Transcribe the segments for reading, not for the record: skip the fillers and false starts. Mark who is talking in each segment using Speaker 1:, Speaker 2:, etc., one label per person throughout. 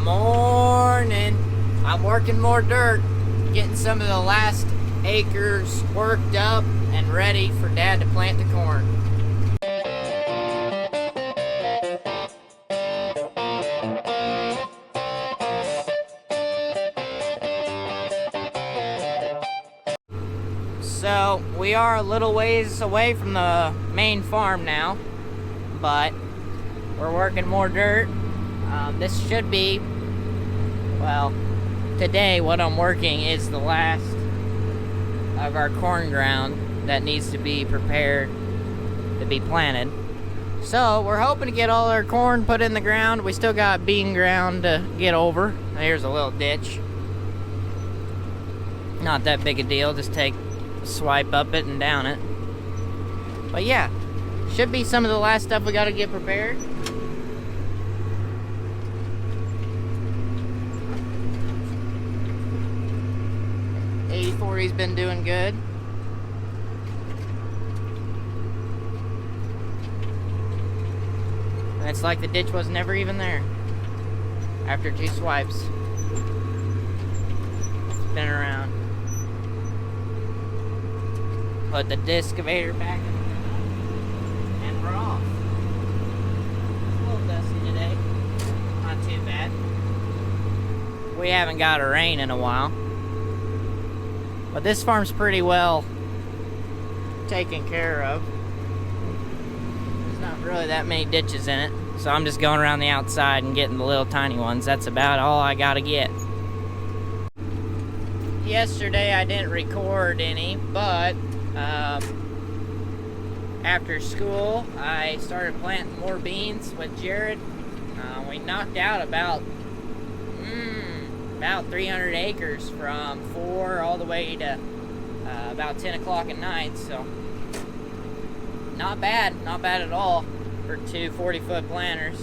Speaker 1: morning. I'm working more dirt, getting some of the last acres worked up and ready for Dad to plant the corn. So we are a little ways away from the main farm now, but we're working more dirt. This should be, well, today what I'm working is the last of our corn ground that needs to be prepared to be planted. So we're hoping to get all our corn put in the ground. We still got bean ground to get over. Here's a little ditch. Not that big a deal, just swipe up it and down it. But yeah, should be some of the last stuff we got to get prepared. He's been doing good. And it's like the ditch was never even there after 2 swipes. Spin around. Put the excavator back in, and we're off. It's a little dusty today. Not too bad. We haven't got a rain in a while. But this farm's pretty well taken care of. There's not really that many ditches in it. So I'm just going around the outside and getting the little tiny ones. That's about all I gotta get. Yesterday I didn't record any, but after school I started planting more beans with Jared. We knocked out about 300 acres from 4 all the way to about 10 o'clock at night, so not bad at all for 2 40-foot planters.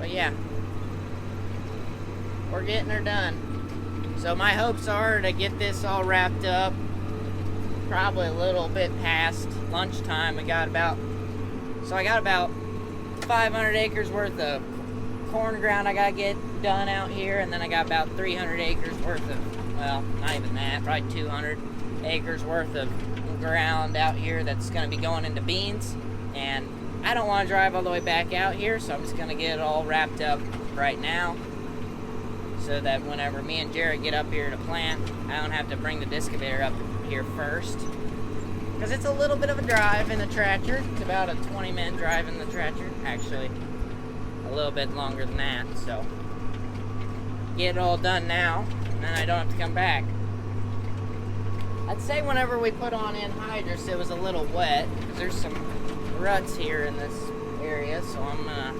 Speaker 1: But yeah, we're getting her done. So my hopes are to get this all wrapped up probably a little bit past lunchtime. I got about 500 acres worth of corn ground I gotta get done out here, and then I got about 300 acres worth of, well, not even that, probably 200 acres worth of ground out here that's gonna be going into beans. And I don't want to drive all the way back out here, so I'm just gonna get it all wrapped up right now, so that whenever me and Jared get up here to plant, I don't have to bring the excavator up here first, because it's a little bit of a drive in the tractor. It's about a 20-minute drive in the tractor, actually a little bit longer than that. So get it all done now, and then I don't have to come back. I'd say whenever we put on anhydrous, it was a little wet, because there's some ruts here in this area, so I'm gonna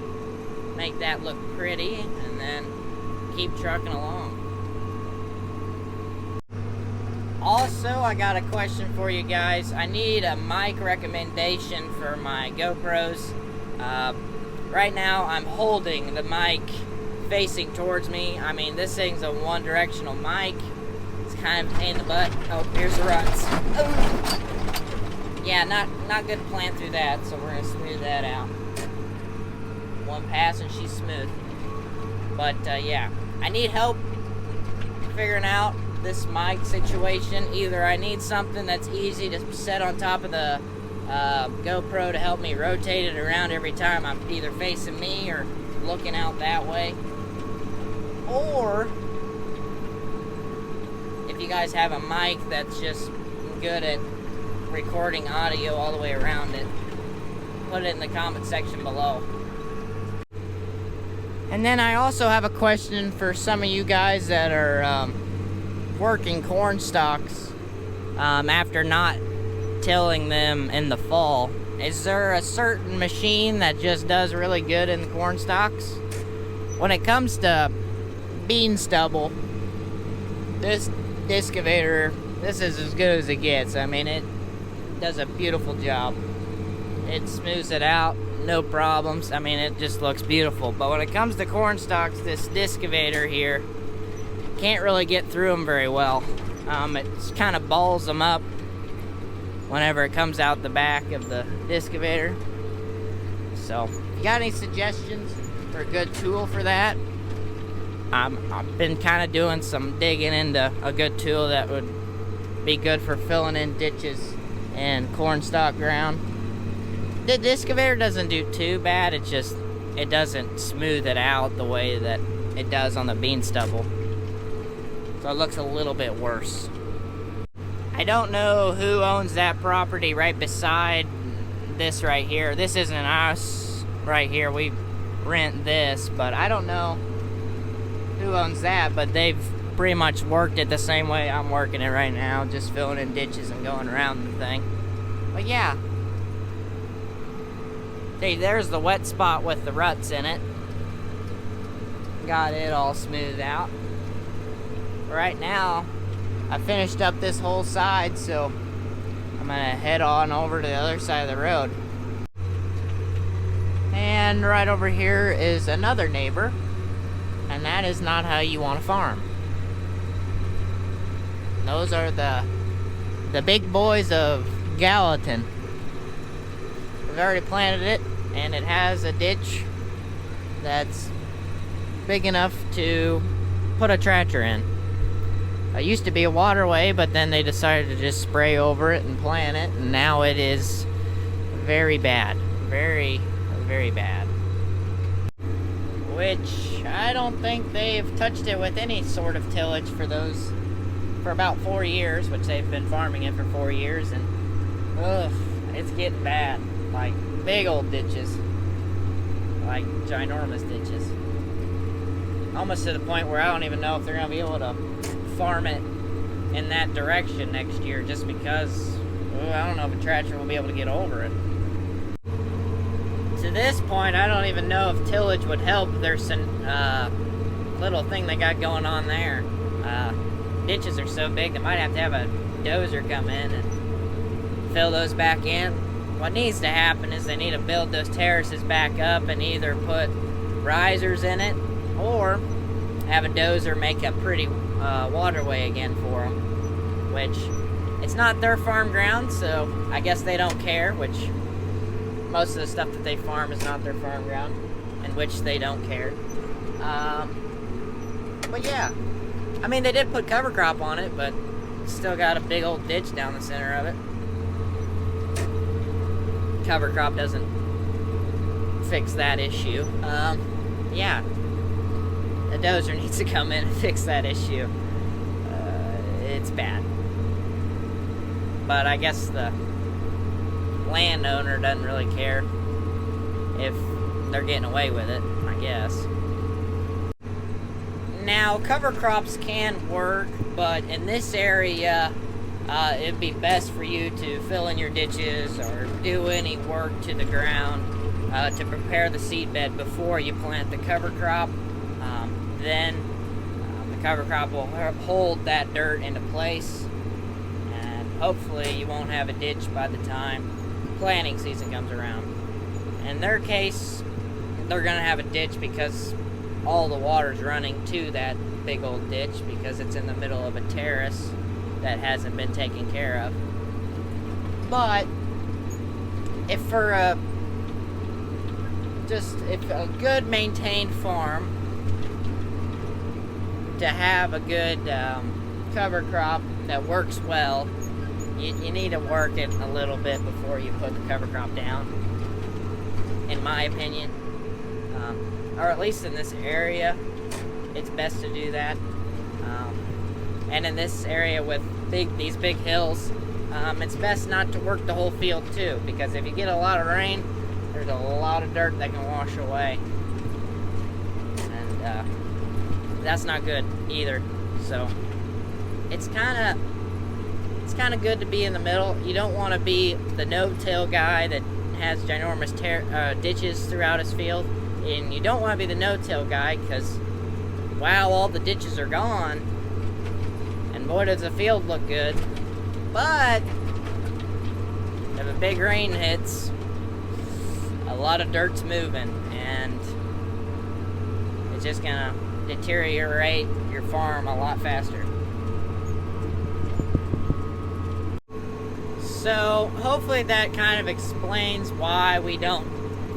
Speaker 1: make that look pretty and then keep trucking along. Also, I got a question for you guys. I need a mic recommendation for my GoPros. Right now I'm holding the mic facing towards me. I mean, this thing's a one-directional mic. It's kind of a pain in the butt. Oh, here's the ruts. Oh. Yeah, not good to plant through that, so we're gonna smooth that out. One pass and she's smooth. But yeah, I need help figuring out this mic situation. Either I need something that's easy to set on top of the GoPro to help me rotate it around every time I'm either facing me or looking out that way, or if you guys have a mic that's just good at recording audio all the way around it, put it in the comment section below. And then I also have a question for some of you guys that are working corn stalks after not tilling them in the fall. Is there a certain machine that just does really good in the corn stalks? When it comes to bean stubble, this excavator, this is as good as it gets. I mean, it does a beautiful job. It smooths it out, no problems. I mean, it just looks beautiful. But when it comes to corn stalks, this excavator here can't really get through them very well. It kind of balls them up whenever it comes out the back of the excavator. So, if you got any suggestions for a good tool for that, I've been kind of doing some digging into a good tool that would be good for filling in ditches and corn stalk ground. The excavator doesn't do too bad, it doesn't smooth it out the way that it does on the bean stubble. So it looks a little bit worse. I don't know who owns that property right beside this right here. This isn't us right here. We rent this, but I don't know who owns that, but they've pretty much worked it the same way I'm working it right now, just filling in ditches and going around the thing. But yeah. See, there's the wet spot with the ruts in it. Got it all smoothed out. Right now, I finished up this whole side, so I'm gonna head on over to the other side of the road. And right over here is another neighbor, and that is not how you want to farm. Those are the big boys of Gallatin. We've already planted it, and it has a ditch that's big enough to put a tractor in. It used to be a waterway, but then they decided to just spray over it and plant it, and now it is very bad. Very, very bad. Which, I don't think they've touched it with any sort of tillage for about 4 years, which they've been farming it for 4 years, and it's getting bad. Like big old ditches. Like ginormous ditches. Almost to the point where I don't even know if they're going to be able to farm it in that direction next year, just because I don't know if a tractor will be able to get over it. To this point, I don't even know if tillage would help. There's some little thing they got going on there. Ditches are so big they might have to have a dozer come in and fill those back in. What needs to happen is they need to build those terraces back up and either put risers in it or have a dozer make a pretty waterway again for them, which it's not their farm ground, so I guess they don't care, which most of the stuff that they farm is not their farm ground, in which they don't care. But yeah, I mean, they did put cover crop on it, but still got a big old ditch down the center of it. Cover crop doesn't fix that issue. Yeah, a dozer needs to come in and fix that issue. It's bad. But I guess the landowner doesn't really care if they're getting away with it, I guess. Now, cover crops can work, but in this area, it'd be best for you to fill in your ditches or do any work to the ground to prepare the seed bed before you plant the cover crop. Then the cover crop will hold that dirt into place, and hopefully you won't have a ditch by the time planting season comes around. In their case, they're going to have a ditch because all the water's running to that big old ditch because it's in the middle of a terrace that hasn't been taken care of. But if a good maintained farm, to have a good cover crop that works well, you need to work it a little bit before you put the cover crop down, in my opinion. Or at least in this area, it's best to do that. And in this area with these big hills, it's best not to work the whole field too, because if you get a lot of rain, there's a lot of dirt that can wash away, and that's not good either. So it's kind of good to be in the middle. You don't want to be the no-till guy that has ginormous ditches throughout his field, and you don't want to be the no-till guy because, wow, all the ditches are gone, and boy does the field look good. But if a big rain hits, a lot of dirt's moving, and it's just gonna deteriorate your farm a lot faster. So hopefully that kind of explains why we don't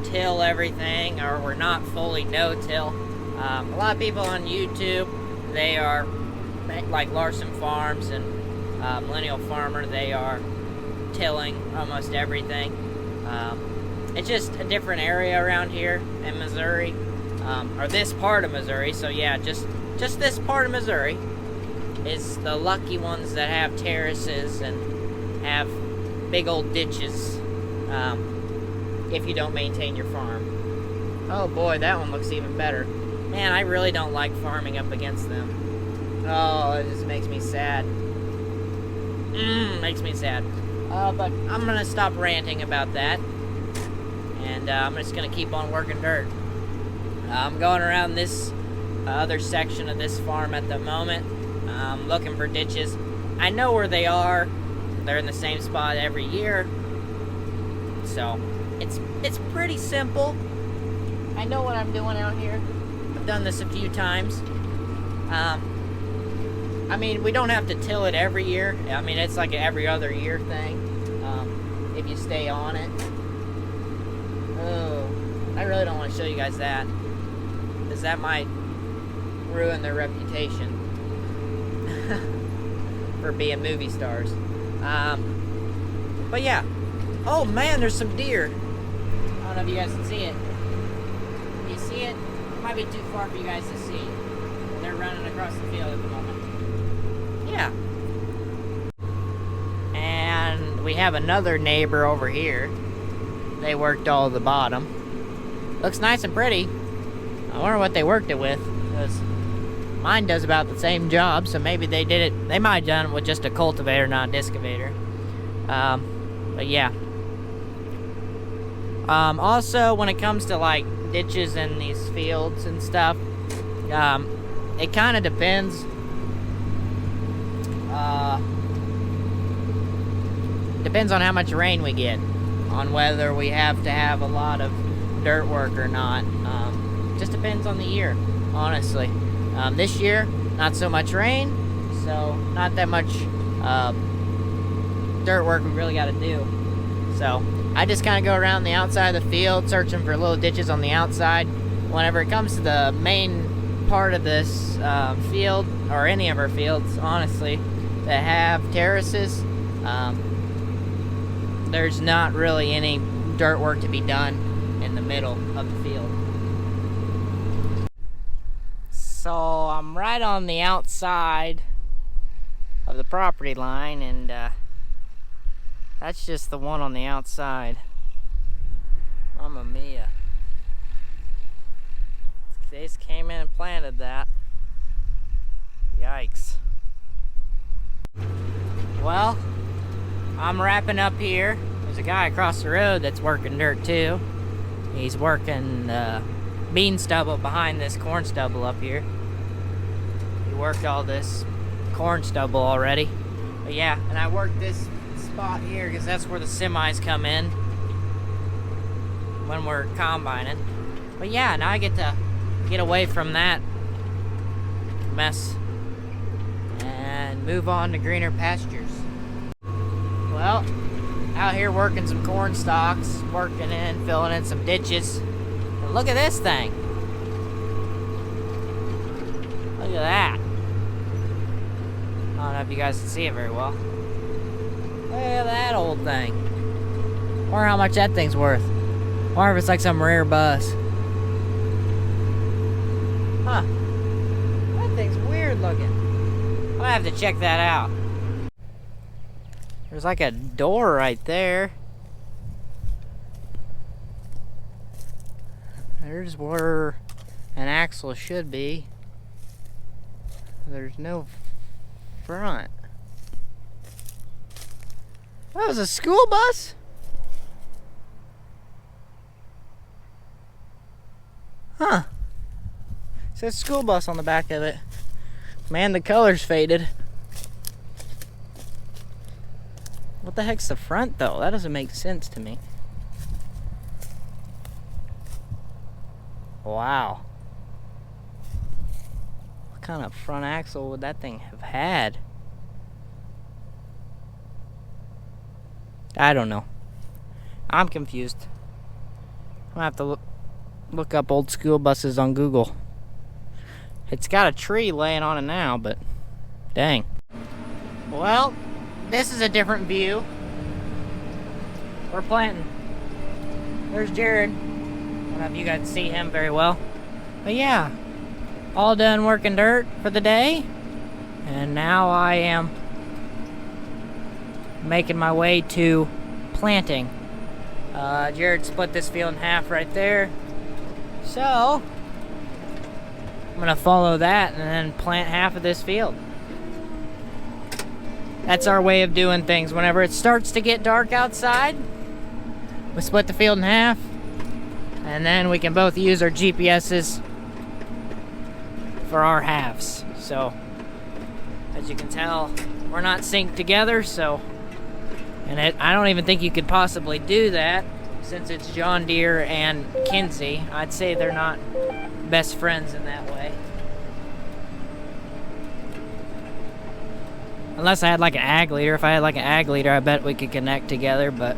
Speaker 1: till everything, or we're not fully no-till. A lot of people on YouTube, they are like Larson Farms and Millennial Farmer, they are tilling almost everything. It's just a different area around here in Missouri, or this part of Missouri. So yeah, just this part of Missouri is the lucky ones that have terraces and have big old ditches, if you don't maintain your farm. Oh boy, that one looks even better. Man, I really don't like farming up against them. Oh, it just makes me sad. Makes me sad. But I'm gonna stop ranting about that, and I'm just gonna keep on working dirt. I'm going around this other section of this farm at the moment, looking for ditches. I know where they are. They're in the same spot every year, so it's pretty simple. I know what I'm doing out here. I've done this a few times. I mean, we don't have to till it every year. I mean, it's like an every other year thing, if you stay on it. Oh, I really don't want to show you guys that, because that might ruin their reputation for being movie stars. But yeah. Oh man, there's some deer. I don't know if you guys can see it. Can you see it? It might be too far for you guys to see. They're running across the field at the moment. Yeah. And we have another neighbor over here. They worked all the bottom. Looks nice and pretty. I wonder what they worked it with, because mine does about the same job, so maybe they did it. They might have done it with just a cultivator, not a excavator. But yeah. Also, when it comes to like ditches in these fields and stuff, it kind of depends. Depends on how much rain we get, on whether we have to have a lot of dirt work or not. Just depends on the year, honestly. This year, not so much rain, so not that much dirt work we really got to do. So I just kind of go around the outside of the field searching for little ditches on the outside. Whenever it comes to the main part of this field, or any of our fields, honestly, that have terraces, there's not really any dirt work to be done in the middle of the field. So I'm right on the outside of the property line, and that's just the one on the outside. Mamma mia. They just came in and planted that. Yikes. Well, I'm wrapping up here. There's a guy across the road that's working dirt too. He's working bean stubble behind this corn stubble up here. He worked all this corn stubble already. But yeah, and I worked this spot here because that's where the semis come in when we're combining. But yeah, now I get to get away from that mess and move on to greener pastures. Well, out here working some corn stalks, working in, filling in some ditches. And look at this thing. Look at that. I don't know if you guys can see it very well. Look at that old thing. Wonder how much that thing's worth. Wonder if it's like some rare buzz. Huh. That thing's weird looking. I'll have to check that out. There's like a door right there. There's where an axle should be. There's no front. That was a school bus? Huh. It says school bus on the back of it. Man, the color's faded. What the heck's the front though? That doesn't make sense to me. Wow. What kind of front axle would that thing have had? I don't know. I'm confused. I'm gonna have to look up old school buses on Google. It's got a tree laying on it now, but dang. Well, this is a different view. We're planting. There's Jared. I don't know if you guys see him very well. But yeah, all done working dirt for the day. And now I am making my way to planting. Jared split this field in half right there. So, I'm gonna follow that and then plant half of this field. That's our way of doing things. Whenever it starts to get dark outside, we split the field in half, and then we can both use our GPSs for our halves. So, as you can tell, we're not synced together, so, and I don't even think you could possibly do that since it's JohnDeere and Kinsey. I'd say they're not best friends in that way. Unless I had like an ag leader. If I had like an ag leader, I bet we could connect together, but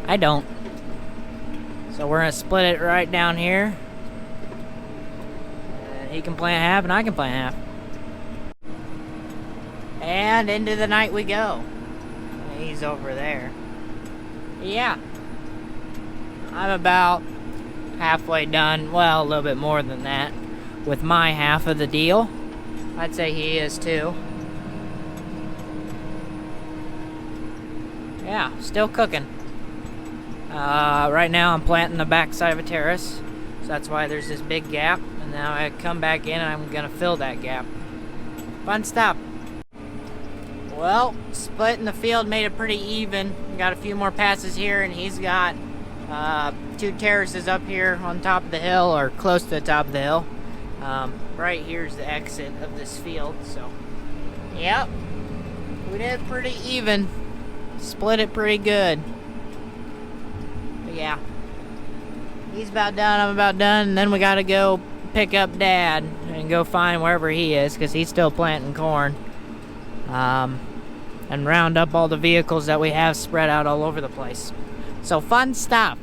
Speaker 1: I don't. So we're gonna split it right down here. And he can plant half and I can plant half. And into the night we go. He's over there. Yeah. I'm about halfway done. Well, a little bit more than that with my half of the deal. I'd say he is too. Yeah, still cooking. Right now I'm planting the back side of a terrace, so that's why there's this big gap, and now I come back in and I'm gonna fill that gap. Fun stuff. Well, splitting the field made it pretty even. Got a few more passes here, and he's got 2 terraces up here on top of the hill, or close to the top of the hill. Right here's the exit of this field, so yep, we did pretty even. Split it pretty good. But yeah, he's about done, I'm about done, and then we gotta go pick up Dad and go find wherever he is, because he's still planting corn. And round up all the vehicles that we have spread out all over the place. So fun stuff.